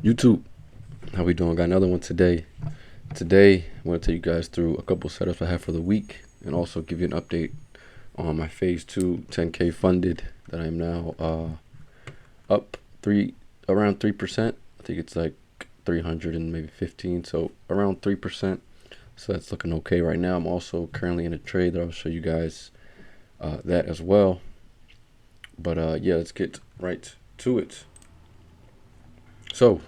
YouTube, how we doing? Got another one today. Today, I'm going to take you guys through a couple setups I have for the week and also give you an update on my phase 2 10K funded that I'm now up around 3%. I think it's like 300 and maybe 15, so around 3%. So that's looking okay right now. I'm also currently in a trade that I'll show you guys that as well. But yeah, let's get right to it. So,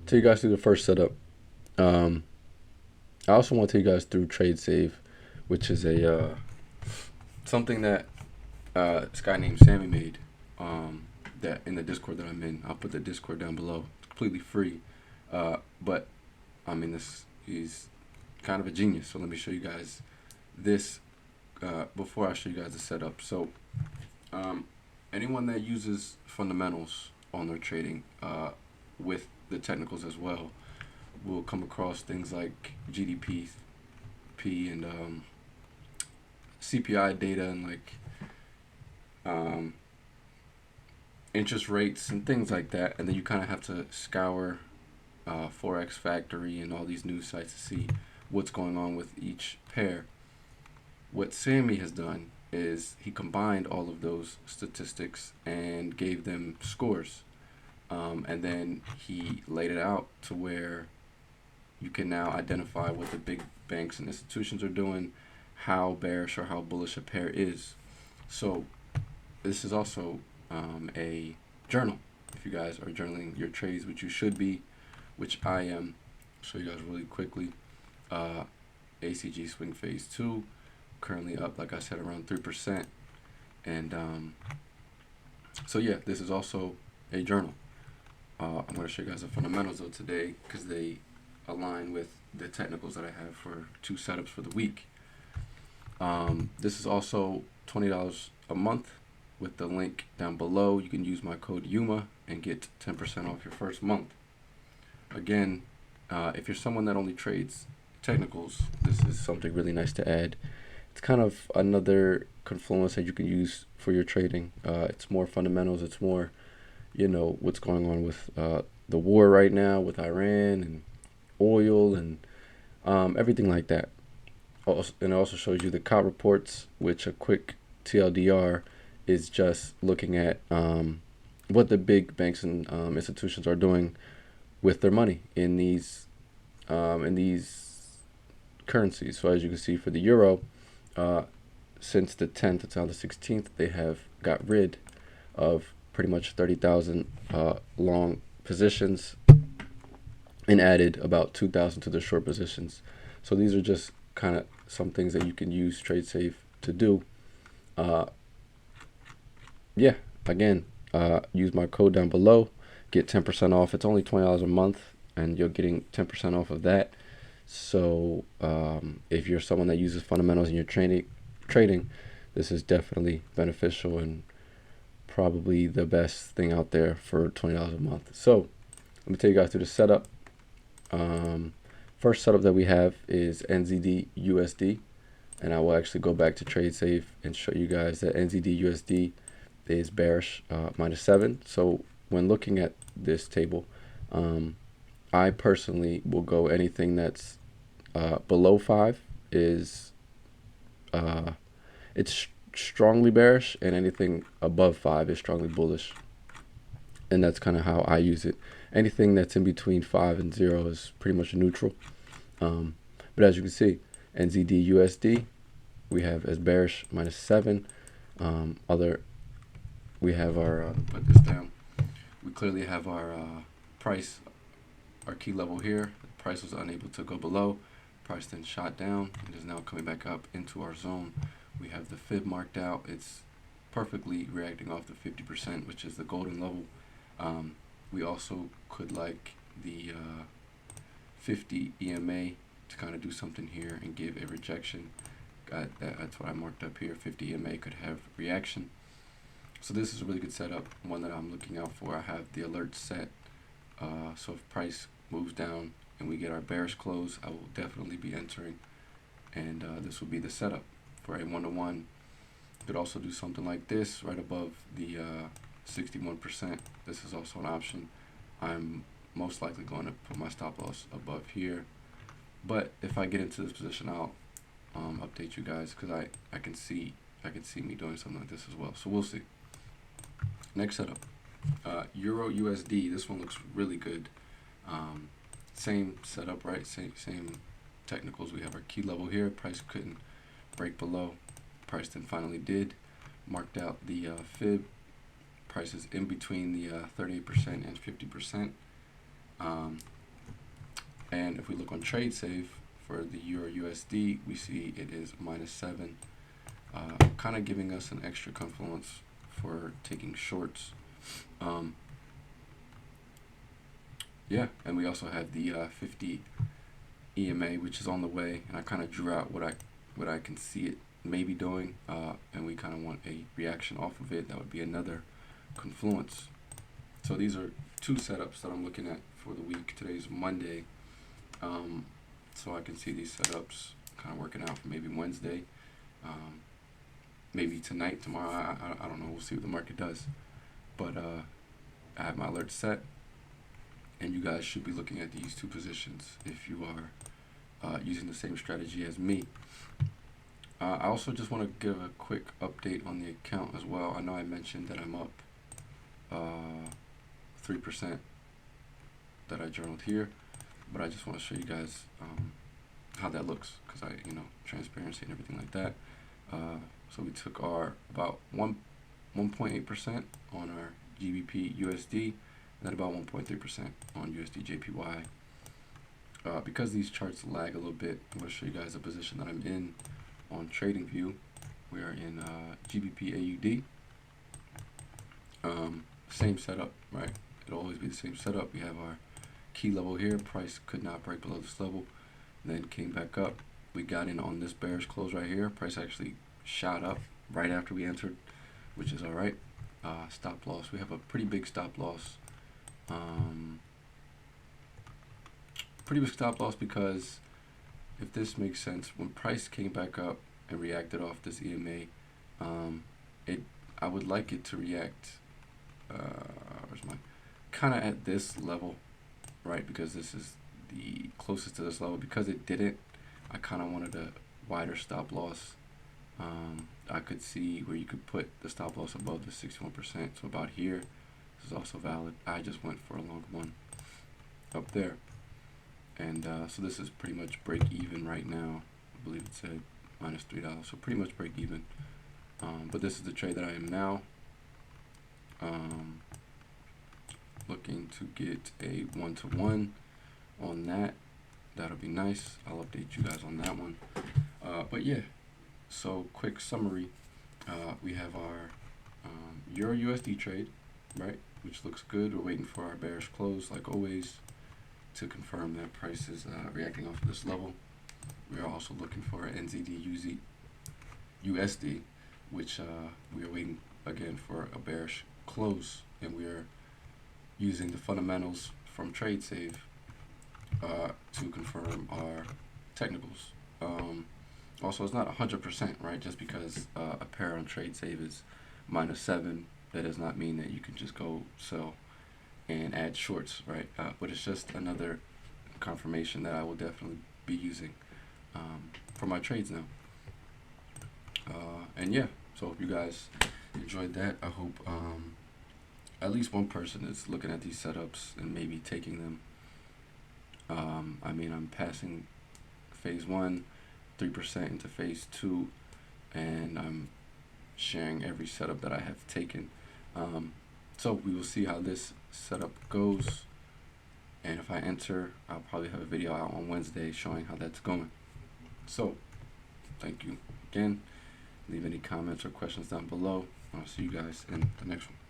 take you guys through the first setup. Um, I also want to take you guys through Trade Save, which is a something that this guy named Sammy made. That in the Discord that I'm in, I'll put the Discord down below. It's completely free, but I mean this he's kind of a genius. So let me show you guys this before I show you guys the setup. So anyone that uses fundamentals on their trading with the technicals as well will come across things like GDP and CPI data and like interest rates and things like that, and then you kind of have to scour Forex Factory and all these news sites to see what's going on with each pair. What Sammy has done is he combined all of those statistics and gave them scores, and then he laid it out to where you can now identify what the big banks and institutions are doing, how bearish or how bullish a pair is. So this is also a journal. If you guys are journaling your trades, which you should be, which I am, show you guys really quickly. ACG swing phase 2, currently up, like I said, around 3%. And so yeah, this is also a journal. I'm going to show you guys the fundamentals though today because they align with the technicals that I have for 2 setups for the week. This is also $20 a month with the link down below. You can use my code YUMA and get 10% off your first month. Again, if you're someone that only trades technicals, this is something really nice to add. It's kind of another confluence that you can use for your trading. It's more fundamentals. It's more, what's going on with the war right now with Iran and oil and everything like that. And it also shows you the COT reports, which a quick TLDR is just looking at what the big banks and institutions are doing with their money in these currencies. So as you can see for the euro, since the 10th until the 16th, they have got rid of pretty much 30,000 long positions and added about 2,000 to the short positions. So these are just kind of some things that you can use Trade Safe to do. Yeah, again, use my code down below, get 10% off. It's only $20 a month, and you're getting 10% off of that. So if you're someone that uses fundamentals in your trading, this is definitely beneficial and probably the best thing out there for $20 a month. So let me take you guys through the setup. First setup that we have is NZD USD, and I will actually go back to Trade Safe and show you guys that NZD USD is bearish, -7. So when looking at this table, I personally will go anything that's below 5 is it's strongly bearish, and anything above 5 is strongly bullish. And that's kind of how I use it. Anything that's in between 5 and 0 is pretty much neutral. But as you can see, NZD USD we have as bearish -7. We have our put this down. We clearly have our price, our key level here. The price was unable to go below. Price then shot down. It is now coming back up into our zone. We have the fib marked out. It's perfectly reacting off the 50%, which is the golden level. We also could like the 50 EMA to kind of do something here and give a rejection. That's what I marked up here. 50 EMA could have reaction. So this is a really good setup, one that I'm looking out for. I have the alert set. So if price moves down and we get our bearish close, I will definitely be entering. And this will be the setup for a 1-to-1. You could also do something like this right above the 61%. This is also an option. I'm most likely going to put my stop loss above here, but if I get into this position, I'll update you guys, because I can see me doing something like this as well. So we'll see. Next setup, Euro USD. This one looks really good. Same setup, right? Same technicals. We have our key level here. Price couldn't break below. Price then finally did. Marked out the fib. Price is in between the 38% and 50%. And if we look on TradeSafe for the Euro USD, we see it is -7, kind of giving us an extra confluence for taking shorts. Yeah, and we also have the 50 EMA, which is on the way, and I kind of drew out what I can see it maybe doing, and we kind of want a reaction off of it. That would be another confluence. So these are two setups that I'm looking at for the week. Today's Monday, so I can see these setups kind of working out for maybe Wednesday, maybe tonight, tomorrow. I don't know. We'll see what the market does. But I have my alert set, and you guys should be looking at these two positions if you are using the same strategy as me. I also just want to give a quick update on the account as well. I know I mentioned that I'm up 3% that I journaled here, but I just want to show you guys how that looks, because transparency and everything like that. So we took our about 1.8% on our GBP USD, and then about 1.3% on USD JPY. Because these charts lag a little bit, I'm going to show you guys the position that I'm in on TradingView. We are in GBP AUD. Same setup, right? It'll always be the same setup. We have our key level here. Price could not break below this level, then came back up. We got in on this bearish close right here. Price actually shot up right after we entered, which is all right. Stop loss. We have a pretty big stop loss. Pretty big stop loss because, if this makes sense, when price came back up and reacted off this EMA, I would like it to react. Where's my kind of at this level, right? Because this is the closest to this level. Because it didn't, I kind of wanted a wider stop loss. I could see where you could put the stop loss above the 61%, so about here. This is also valid. I just went for a long one up there, and so this is pretty much break even right now. I believe it said -$3, so pretty much break even. But this is the trade that I am now. Looking to get a 1-to-1 on that. That'll be nice. I'll update you guys on that one. But yeah, so quick summary. We have our Euro USD trade, right, which looks good. We're waiting for our bearish close, like always, to confirm that price is reacting off of this level. We are also looking for our NZD USD, which we are waiting again for a bearish close, and we are using the fundamentals from TradeSafe to confirm our technicals. Also, it's not 100%, right? Just because a pair on TradeSafe is -7, that does not mean that you can just go sell and add shorts, right? But it's just another confirmation that I will definitely be using for my trades now. And yeah, so hope you guys enjoyed that. I hope at least one person is looking at these setups and maybe taking them. I mean, I'm passing phase 1, 3% into phase 2, and I'm sharing every setup that I have taken. So we will see how this setup goes, and if I enter, I'll probably have a video out on Wednesday showing how that's going. So thank you again. Leave any comments or questions down below. I'll see you guys in the next one.